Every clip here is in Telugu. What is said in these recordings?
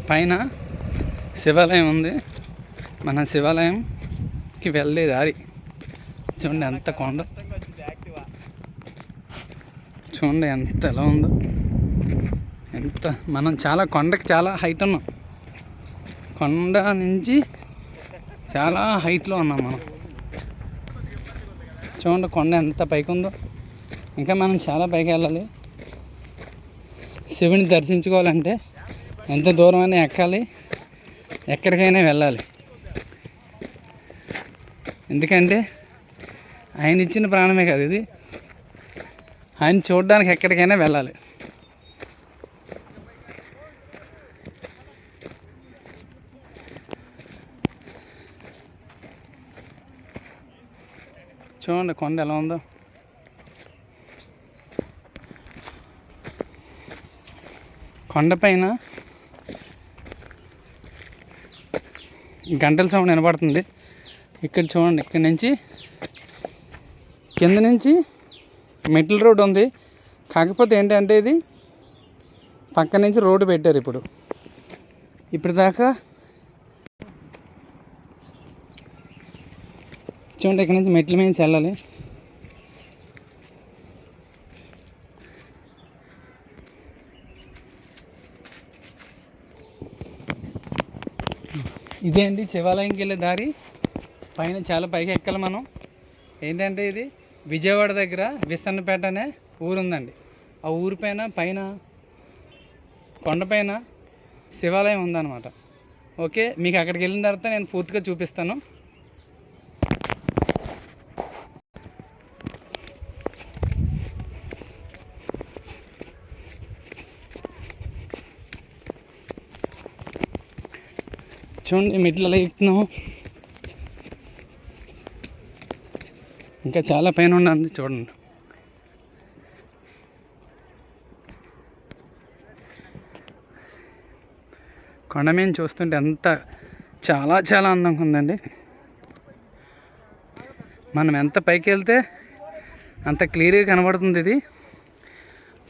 పైన శివాలయం ఉంది. మన శివాలయంకి వెళ్ళే దారి చూడండి, ఎంత కొండ చూడండి ఎంత ఎలా ఉందో. ఎంత మనం చాలా కొండకి చాలా హైట్ ఉన్నాం. కొండ నుంచి చాలా హైట్లో ఉన్నాం మనం. చూడండి కొండ ఎంత పైకి ఉందో. ఇంకా మనం చాలా పైకి వెళ్ళాలి. శివుని దర్శించుకోవాలంటే ఎంత దూరమైనా ఎక్కాలి, ఎక్కడికైనా వెళ్ళాలి. ఎందుకంటే ఆయన ఇచ్చిన ప్రాణమే కదా ఇది. ఆయన చూడడానికి ఎక్కడికైనా వెళ్ళాలి. చూడండి కొండ ఎలా ఉందో. కొండపైన గంటల సౌండ్ వినపడుతుంది. ఇక్కడ చూడండి, ఇక్కడ నుంచి కింద నుంచి మెట్ల రోడ్ ఉంది. కాకపోతే ఏంటంటే ఇది పక్క నుంచి రోడ్డు పెట్టారు. ఇప్పుడు దాకా చూడండి, ఇక్కడ నుంచి మెట్ల మీద వెళ్ళాలి. ఇదే అండి శివాలయంకి వెళ్ళే దారి. పైన చాలా పైకి ఎక్కాలి మనం. ఏంటంటే ఇది విజయవాడ దగ్గర విసన్నపేట అనే ఊరు ఉందండి. ఆ ఊరి పైన కొండపైన శివాలయం ఉందన్నమాట. ఓకే, మీకు అక్కడికి వెళ్ళిన తర్వాత నేను పూర్తిగా చూపిస్తాను. చూడండి మెట్లు అలా ఎక్కుతున్నాము. ఇంకా చాలా పైన ఉండండి చూడండి. కొండ మీద చూస్తుంటే అంత చాలా చాలా అందంగా ఉందండి. మనం ఎంత పైకి వెళ్తే అంత క్లియర్గా కనబడుతుంది ఇది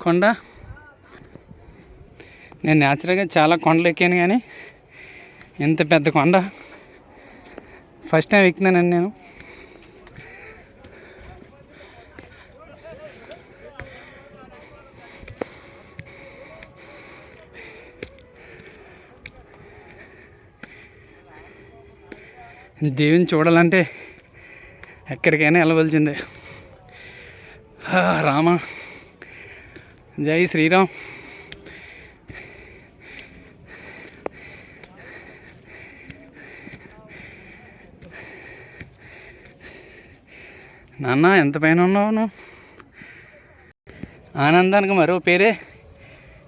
కొండ. నేను న్యాచురల్గా చాలా కొండలు ఎక్కాను, కానీ ఎంత పెద్ద కొండ ఫస్ట్ టైం ఎక్కినానండి నేను. దేవుని చూడాలంటే ఎక్కడికైనా వెళ్ళవలసిందే. రామ, జై శ్రీరామ్. నాన్న ఎంత పైన ఉన్నావు నువ్వు? ఆనందానికి మరో పేరే.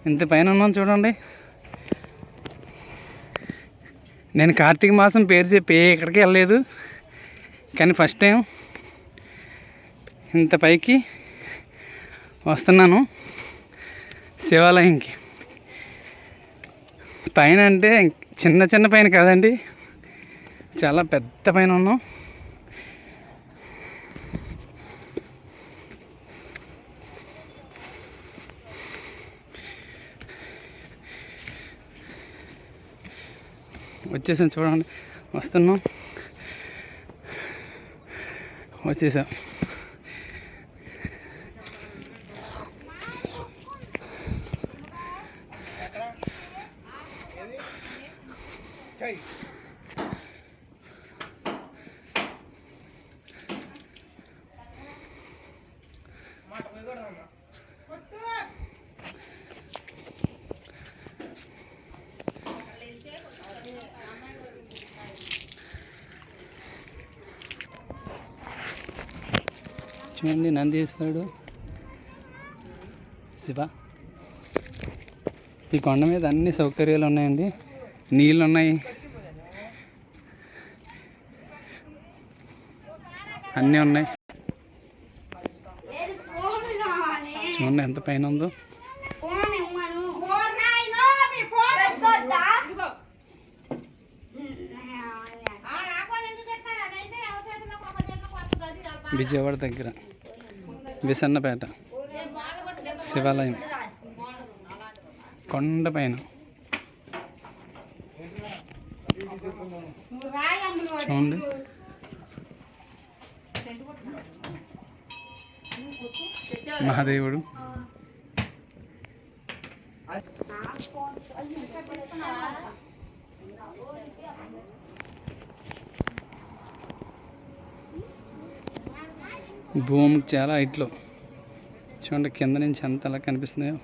ఎంత పైన ఉన్నాను చూడండి. నేను కార్తీక మాసం పేరు చెప్పి ఎక్కడికి వెళ్ళలేదు, కానీ ఫస్ట్ టైం ఇంత పైకి వస్తున్నాను శివాలయంకి. పైన అంటే చిన్న చిన్న పైన కాదండి, చాలా పెద్ద పైన ఉన్నాం. వచ్చేసాం చూడండి, వస్తున్నాం, వచ్చేసాం. చూడండి నందీశ్వరుడు, శివ. ఈ కొండ మీద అన్ని సౌకర్యాలు ఉన్నాయండి. నీళ్ళు ఉన్నాయి, అన్నీ ఉన్నాయి. చూడండి ఎంత పైన ఉందో. విజయవాడ దగ్గర విసన్నపేట శివాలయం కొండపైన. చూడండి, మహాదేవుడు. భూమి చాలా హైట్లో చూడండి, కింద నుంచి ఎంత అలా కనిపిస్తున్నాయో.